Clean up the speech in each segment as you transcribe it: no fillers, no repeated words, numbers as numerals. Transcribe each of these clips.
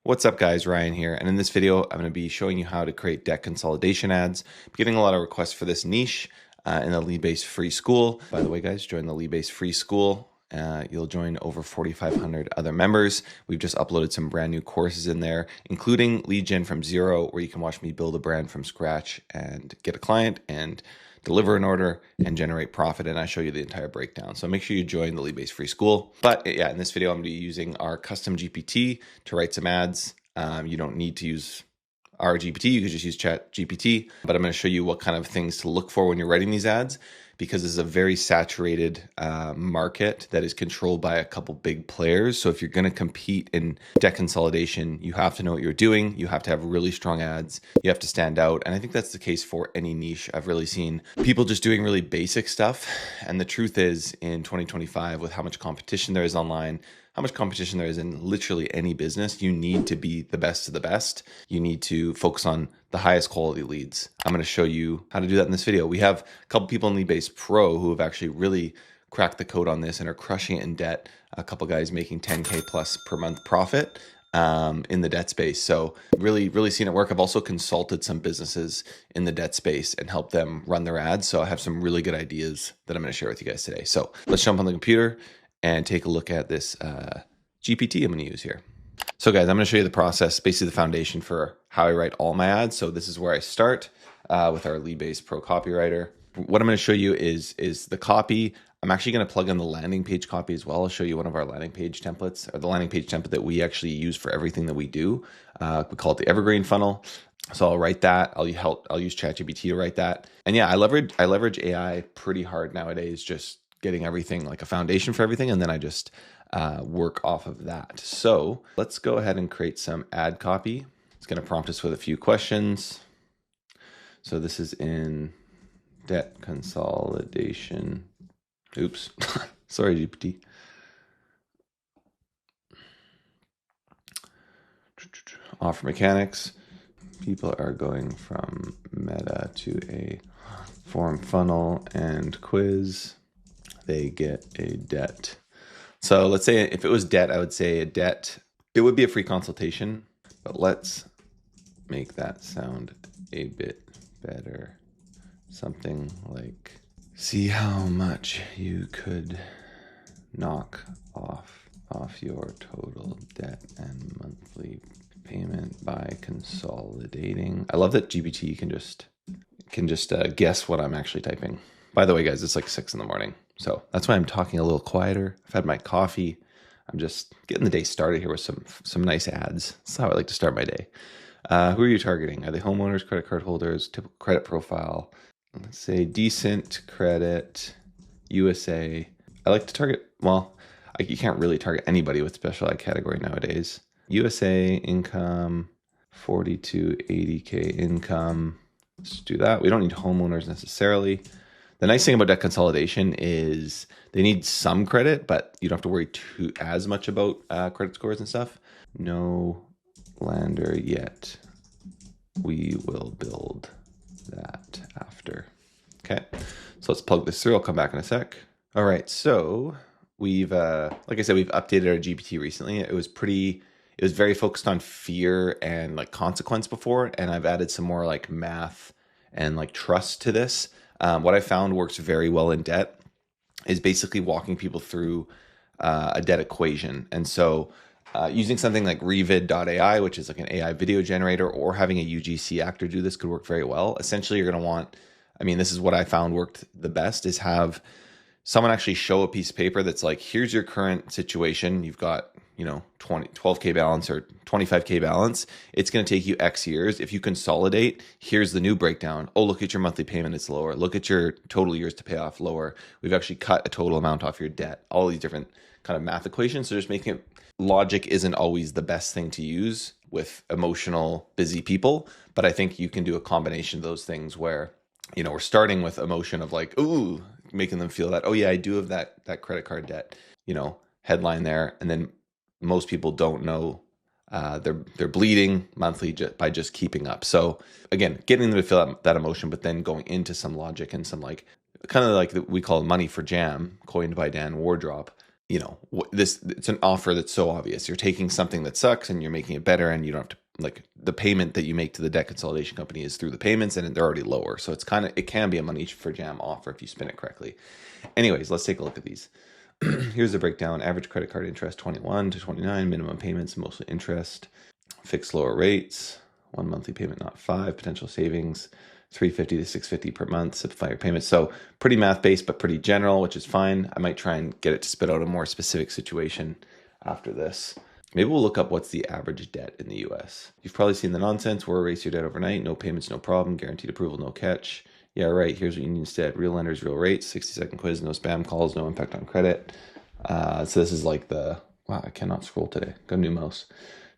What's up guys, Ryan here, and in this video I'm going to be showing you how to create debt consolidation ads. I'm getting a lot of requests for this niche in the Leadbase free school. By the way guys, join the Leadbase free school. You'll join over 4,500 other members. We've just uploaded some brand new courses in there, including lead gen from zero, where you can watch me build a brand from scratch and get a client and deliver an order and generate profit, and I show you the entire breakdown. So make sure you join the Leadbase free school. But yeah, in this video I'm going to be using our custom GPT to write some ads. You don't need to use our GPT, you could just use ChatGPT, but I'm going to show you what kind of things to look for when you're writing these ads, because this is a very saturated market that is controlled by a couple big players. So if you're going to compete in debt consolidation, you have to know what you're doing. You have to have really strong ads. You have to stand out. And I think that's the case for any niche. I've really seen people just doing really basic stuff. And the truth is, in 2025, with how much competition there is online, how much competition there is in literally any business, you need to be the best of the best. You need to focus on the highest quality leads. I'm going to show you how to do that in this video. We have a couple people in Leadbase Pro who have actually really cracked the code on this and are crushing it in debt. A couple guys making 10K plus per month profit in the debt space. So really seen it work. I've also consulted some businesses in the debt space and helped them run their ads. So I have some really good ideas that I'm going to share with you guys today. So let's jump on the computer and take a look at this GPT I'm going to use here. So guys, I'm going to show you the process, basically the foundation for how I write all my ads. So this is where I start with our Leadbase Pro copywriter. What I'm going to show you is the copy. I'm actually going to plug in the landing page copy as well. I'll show you one of our landing page templates, or the landing page template that we actually use for everything that we do. We call it the evergreen funnel. So I'll write that. I'll use ChatGPT to write that. And yeah, I leverage AI pretty hard nowadays, just getting everything like a foundation for everything, and then I just work off of that. So let's go ahead and create some ad copy. It's going to prompt us with a few questions. So this is in debt consolidation. Oops, sorry GPT. Offer mechanics. People are going from meta to a form funnel and quiz. They get a debt. So let's say if it was debt, I would say a debt, it would be a free consultation, but let's make that sound a bit better. Something like, see how much you could knock off your total debt and monthly payment by consolidating. I love that GPT can just guess what I'm actually typing. By the way, guys, it's like 6 in the morning. So that's why I'm talking a little quieter. I've had my coffee. I'm just getting the day started here with some nice ads. That's how I like to start my day. Who are you targeting? Are they homeowners, credit card holders, typical credit profile? Let's say decent credit, USA. I like to target, well, you can't really target anybody with special ed category nowadays. USA income, 40 to 80K income. Let's do that. We don't need homeowners necessarily. The nice thing about debt consolidation is they need some credit, but you don't have to worry as much about credit scores and stuff. No lender yet. We will build that after. Okay, so let's plug this through. I'll come back in a sec. All right, so we've, like I said, we've updated our GPT recently. It was very focused on fear and like consequence before, and I've added some more like math and like trust to this. What I found works very well in debt is basically walking people through a debt equation. And so using something like Revid.ai, which is like an AI video generator, or having a UGC actor do this could work very well. Essentially, you're going to want, this is what I found worked the best, is have someone actually show a piece of paper that's like, here's your current situation. You've got, 12K balance or 25K balance. It's going to take you X years. If you consolidate, here's the new breakdown. Oh, look at your monthly payment. It's lower. Look at your total years to pay off, lower. We've actually cut a total amount off your debt. All these different kind of math equations. So just making it, logic isn't always the best thing to use with emotional, busy people. But I think you can do a combination of those things where, we're starting with emotion of like, ooh, making them feel that, oh yeah, I do have that credit card debt, headline there. And then most people don't know they're bleeding monthly by just keeping up. So again, getting them to feel that emotion, but then going into some logic and some like kind of like we call money for jam, coined by Dan Wardrop. it's an offer that's so obvious. You're taking something that sucks and you're making it better, and you don't have to, like, the payment that you make to the debt consolidation company is through the payments, and they're already lower. So it can be a money for jam offer if you spin it correctly. Anyways, let's take a look at these. Here's the breakdown. Average credit card interest 21 to 29, minimum payments mostly interest, fixed lower rates, 1 monthly payment not 5, potential savings $350 to $650 per month, simplify your payments. So pretty math-based, but pretty general, which is fine. I might try and get it to spit out a more specific situation after this. Maybe we'll look up what's the average debt in the US. You've probably seen the nonsense, we'll erase your debt overnight, no payments, no problem, guaranteed approval, no catch. Yeah, right, here's what you need instead. Real lenders, real rates, 60-second quiz, no spam calls, no impact on credit. So this is like wow, I cannot scroll today. Got a new mouse.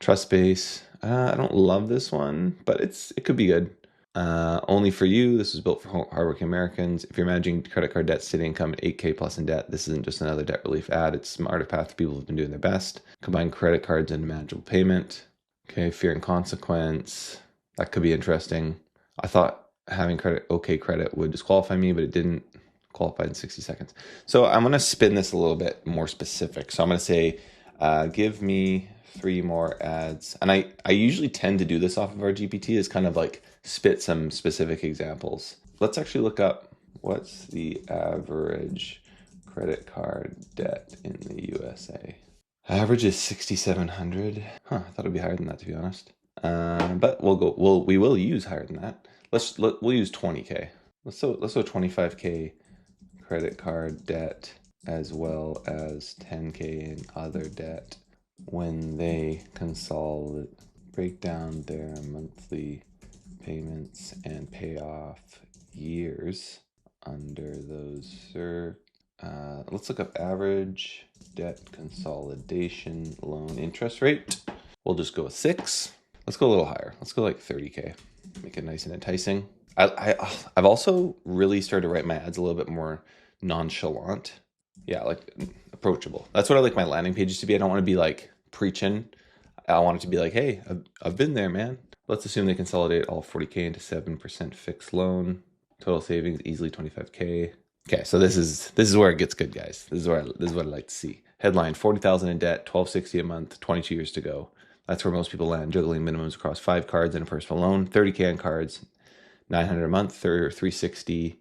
Trust base. I don't love this one, but it could be good. Only for you. This was built for hardworking Americans. If you're managing credit card debt, city income, 8K plus in debt, this isn't just another debt relief ad. It's a smarter path for people who've been doing their best. Combine credit cards into manageable payment. Okay, fear and consequence. That could be interesting. I thought having okay credit would disqualify me, but it didn't. Qualify in 60 seconds. So I'm going to spin this a little bit more specific. So I'm going to say, give me 3 more ads. And I usually tend to do this off of our GPT, is kind of like spit some specific examples. Let's actually look up what's the average credit card debt in the USA. Average is 6,700. I thought it'd be higher than that, to be honest. But we will use higher than that. We'll use 20K. Let's go 25K credit card debt, as well as 10K in other debt. When they break down their monthly payments and payoff years under those. Let's look up average debt consolidation loan interest rate. We'll just go with 6. Let's go a little higher. Let's go like 30K. Make it nice and enticing. I've also really started to write my ads a little bit more nonchalant. Yeah, like approachable. That's what I like my landing pages to be. I don't want to be like preaching. I want it to be like, hey, I've been there, man. Let's assume they consolidate all 40K into 7% fixed loan. Total savings easily 25K. Okay, so this is where it gets good, guys. This is what I like to see. Headline: 40,000 in debt, 1260 a month, 22 years to go. That's where most people land, juggling minimums across 5 cards and a personal loan. 30K on cards, 900 a month, or 360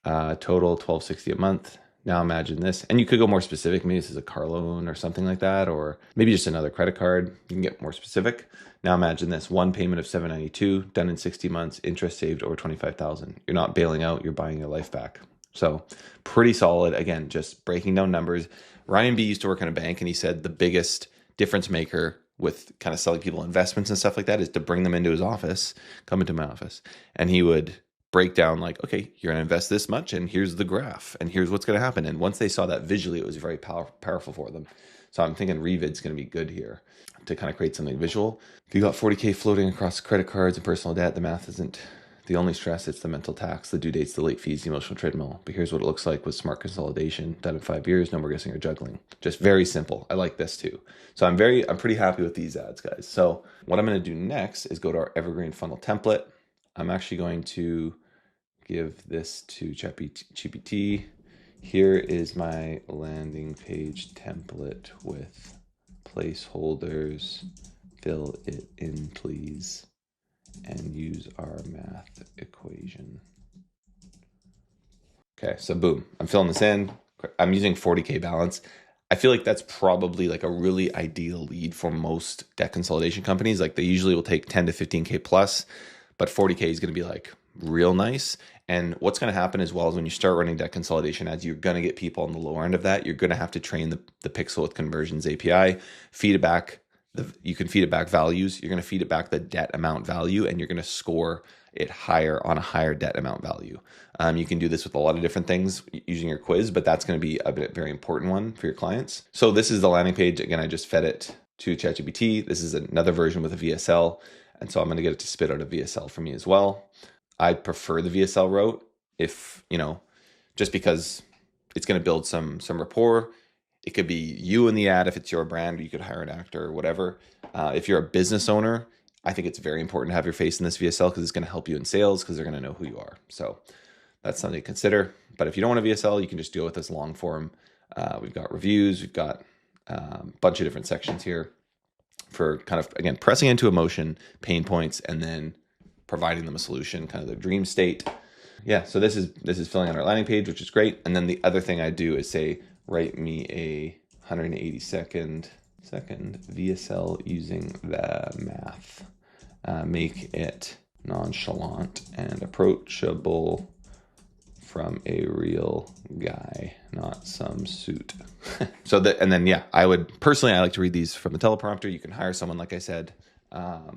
total, 1260 a month. Now imagine this, and you could go more specific. Maybe this is a car loan or something like that, or maybe just another credit card. You can get more specific. Now imagine this: 1 payment of $792, done in 60 months, interest saved over 25,000. You're not bailing out; you're buying your life back. So pretty solid. Again, just breaking down numbers. Ryan B used to work in a bank, and he said the biggest difference maker with kind of selling people investments and stuff like that is to bring them into his office, come into my office, and he would break down like, okay, you're going to invest this much, and here's the graph, and here's what's going to happen. And once they saw that visually, it was very powerful for them. So I'm thinking Revid's going to be good here to kind of create something visual. If you got 40K floating across credit cards and personal debt, the math isn't the only stress. It's the mental tax, the due dates, the late fees, the emotional treadmill. But here's what it looks like with smart consolidation, done in 5 years, no more guessing or juggling. Just very simple. I like this too. So I'm pretty happy with these ads, guys. So what I'm going to do next is go to our evergreen funnel template. I'm actually going to give this to ChatGPT. Here is my landing page template with placeholders. Fill it in, please, and use our math equation. Okay, so boom, I'm filling this in. I'm using 40K balance. I feel like that's probably like a really ideal lead for most debt consolidation companies. Like they usually will take 10 to 15K plus, but 40K is going to be like real nice. And what's going to happen as well is when you start running debt consolidation ads, you're going to get people on the lower end of that. You're going to have to train the Pixel with Conversions API, feed it back. You can feed it back values. You're going to feed it back the debt amount value, and you're going to score it higher on a higher debt amount value. You can do this with a lot of different things using your quiz, but that's going to be a very important one for your clients. So this is the landing page. Again, I just fed it to ChatGPT. This is another version with a VSL. And so I'm going to get it to spit out a VSL for me as well. I prefer the VSL route just because it's going to build some rapport. It could be you in the ad if it's your brand, or you could hire an actor or whatever. If you're a business owner, I think it's very important to have your face in this VSL because it's going to help you in sales because they're going to know who you are. So that's something to consider. But if you don't want a VSL, you can just deal with this long form We've got reviews. We've got a bunch of different sections here for kind of, again, pressing into emotion, pain points, and then providing them a solution, kind of the dream state. Yeah, so this is filling out our landing page, which is great. And then the other thing I do is say, write me a 180 second VSL using the math. Make it nonchalant and approachable from a real guy, not some suit. And then, yeah, I like to read these from the teleprompter. You can hire someone, like I said. All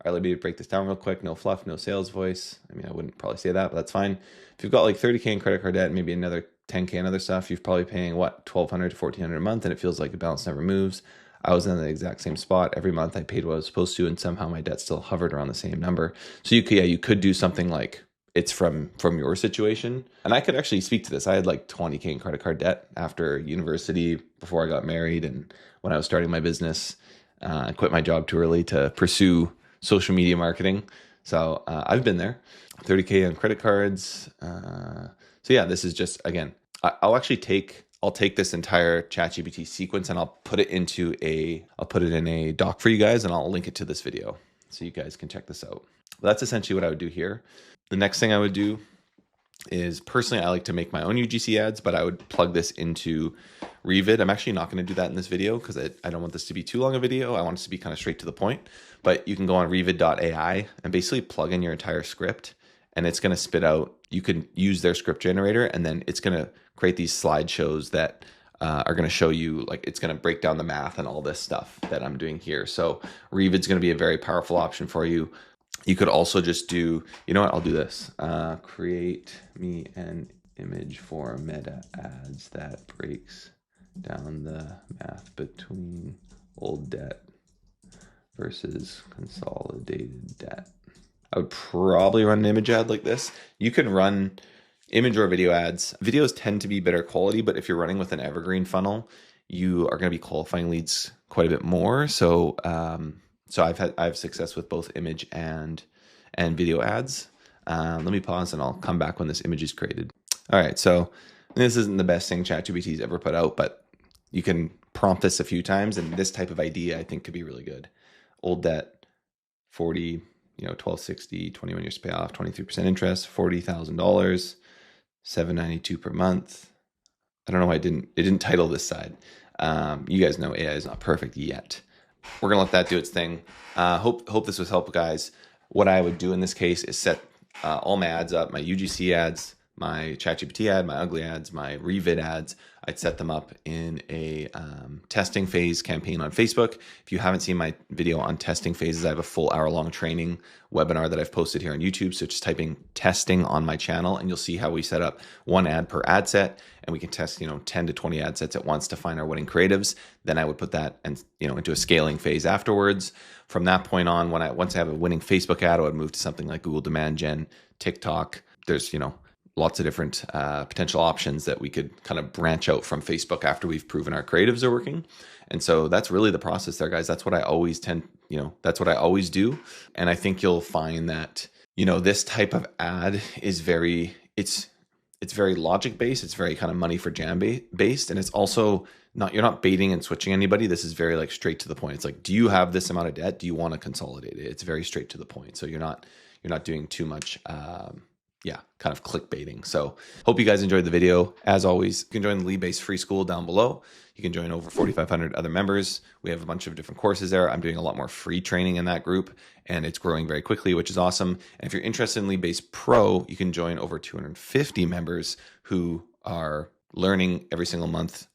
right, let me break this down real quick. No fluff, no sales voice. I mean, I wouldn't probably say that, but that's fine. If you've got like 30K in credit card debt, maybe another 10K in other stuff, you're probably paying what, $1,200 to $1,400 a month, and it feels like the balance never moves. I was in the exact same spot. Every month I paid what I was supposed to, and somehow my debt still hovered around the same number. So you could do something like it's from your situation. And I could actually speak to this. I had like 20K in credit card debt after university, before I got married, and when I was starting my business. I quit my job too early to pursue social media marketing. So I've been there. 30K on credit cards. So yeah, this is just, again, I'll take this entire ChatGPT sequence and I'll put it in a doc for you guys, and I'll link it to this video so you guys can check this out. But that's essentially what I would do here. The next thing I would do is, personally, I like to make my own UGC ads, but I would plug this into Revid. I'm actually not going to do that in this video because I don't want this to be too long a video. I want it to be kind of straight to the point. But you can go on revid.ai and basically plug in your entire script, and it's going to spit out, you can use their script generator, and then it's going to create these slideshows that are going to show you, like, it's going to break down the math and all this stuff that I'm doing here. So Revid's going to be a very powerful option for you. You could also just do, you know what, I'll do this. Create me an image for meta ads that breaks down the math between old debt versus consolidated debt. I would probably run an image ad like this. You can run image or video ads. Videos tend to be better quality, but if you're running with an evergreen funnel, you are going to be qualifying leads quite a bit more. So I've success with both image and video ads. Let me pause and I'll come back when this image is created. All right, so this isn't the best thing ChatGPT's ever put out, but you can prompt this a few times, and this type of idea I think could be really good. Old debt, 40, 1260, 21 years to pay off, 23% interest, $40,000, $792 per month. I don't know why it didn't title this side. You guys know AI is not perfect yet. We're gonna let that do its thing. Hope this was helpful, guys. What I would do in this case is set all my ads up, my UGC ads, my ChatGPT ad, my ugly ads, my Revid ads. I'd set them up in a testing phase campaign on Facebook. If you haven't seen my video on testing phases, I have a full hour-long training webinar that I've posted here on YouTube. So just typing testing on my channel, and you'll see how we set up one ad per ad set, and we can test 10 to 20 ad sets at once to find our winning creatives. Then I would put that into a scaling phase afterwards. From that point on, once I have a winning Facebook ad, I would move to something like Google Demand Gen, TikTok. There's lots of different potential options that we could kind of branch out from Facebook after we've proven our creatives are working. And so that's really the process there, guys. That's what I always that's what I always do. And I think you'll find that, this type of ad is it's very logic based. It's very kind of money for jam based. And it's also you're not baiting and switching anybody. This is very like straight to the point. It's like, do you have this amount of debt? Do you want to consolidate it? It's very straight to the point. So you're not doing too much, kind of clickbaiting. So hope you guys enjoyed the video. As always, you can join the Leadbase free school down below. You can join over 4,500 other members. We have a bunch of different courses there. I'm doing a lot more free training in that group, and it's growing very quickly, which is awesome. And if you're interested in Leadbase Pro, you can join over 250 members who are learning every single month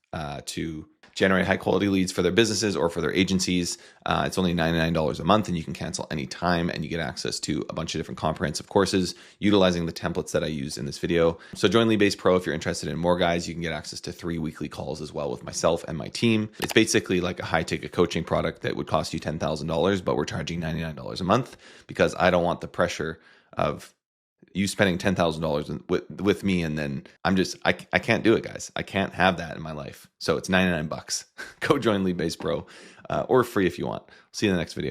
to generate high quality leads for their businesses or for their agencies. It's only $99 a month, and you can cancel anytime, and you get access to a bunch of different comprehensive courses utilizing the templates that I use in this video. So join Leadbase Pro if you're interested in more, guys. You can get access to 3 weekly calls as well with myself and my team. It's basically like a high ticket coaching product that would cost you $10,000, but we're charging $99 a month because I don't want the pressure of you spending $10,000 with me, and then I can't do it, guys. I can't have that in my life. So it's $99. Go join Leadbase Pro, or free if you want. See you in the next video.